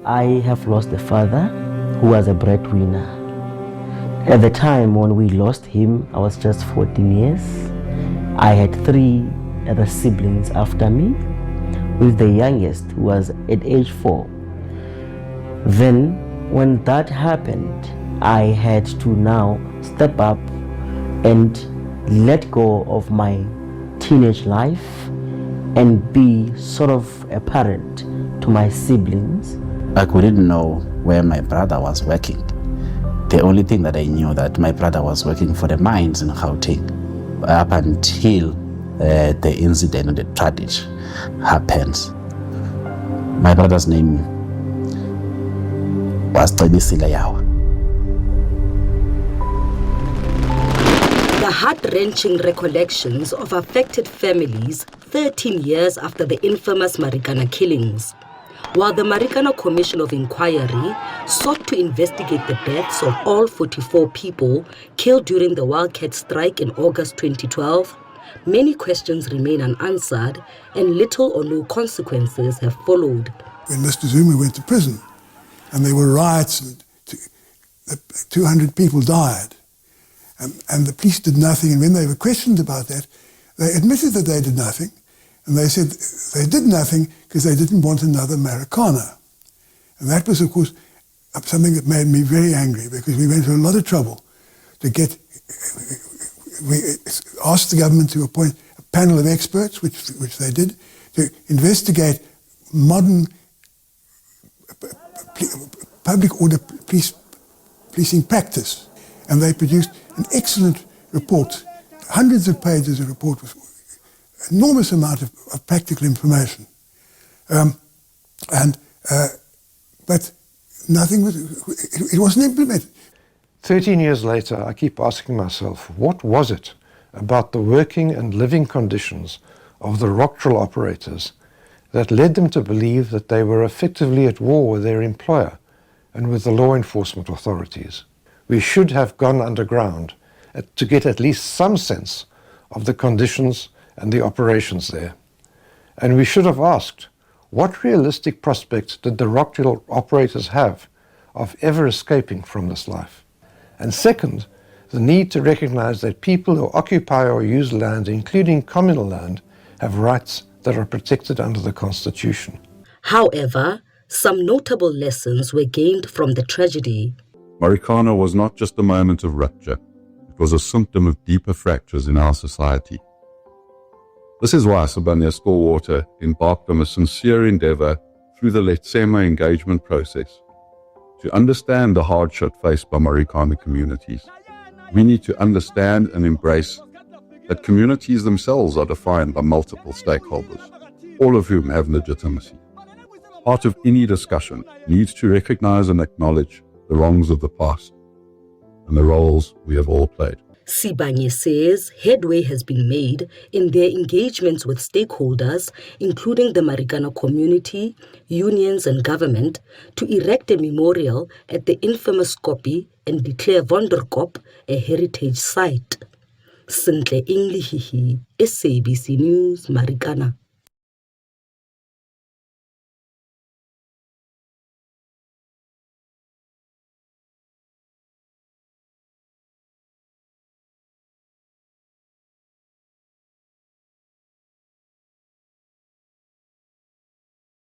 I have lost a father who was a breadwinner. At the time when we lost him, I was just 14 years. I had 3 other siblings after me, with the youngest who was at age 4. Then, when that happened, I had to now step up and let go of my teenage life and be sort of a parent to my siblings. I couldn't know where my brother was working. The only thing that I knew that my brother was working for the mines in Gauteng up until the incident, the tragedy happens. My brother's name was Sibanye-Stillwater. The heart-wrenching recollections of affected families 13 years after the infamous Marikana killings. While the Marikana Commission of Inquiry sought to investigate the deaths of all 44 people killed during the Wildcat strike in August 2012, many questions remain unanswered and little or no consequences have followed. When Mr. Zuma went to prison and there were riots and 200 people died and the police did nothing, and when they were questioned about that, they admitted that they did nothing. And they said they did nothing because they didn't want another Marikana. And that was, of course, something that made me very angry, because we went to a lot of trouble to get... We asked the government to appoint a panel of experts, which they did, to investigate modern public order policing practice. And they produced an excellent report, hundreds of pages of report with enormous amount of practical information, but nothing was. It wasn't implemented. 13 years later, I keep asking myself, what was it about the working and living conditions of the rock drill operators that led them to believe that they were effectively at war with their employer and with the law enforcement authorities? We should have gone underground to get at least some sense of the conditions and the operations there. And we should have asked, what realistic prospects did the rock drill operators have of ever escaping from this life? And second, the need to recognize that people who occupy or use land, including communal land, have rights that are protected under the Constitution. However, some notable lessons were gained from the tragedy. Marikana was not just a moment of rupture. It was a symptom of deeper fractures in our society. This is why Sibanye-Stillwater embarked on a sincere endeavor through the Letsema engagement process to understand the hardship faced by Marikana communities. We need to understand and embrace that communities themselves are defined by multiple stakeholders, all of whom have legitimacy. Part of any discussion needs to recognize and acknowledge the wrongs of the past and the roles we have all played. Sibanye says headway has been made in their engagements with stakeholders, including the Marikana community, unions and government, to erect a memorial at the infamous Koppie and declare Wonderkop a heritage site. Sintle Englihihi, SABC News, Marikana.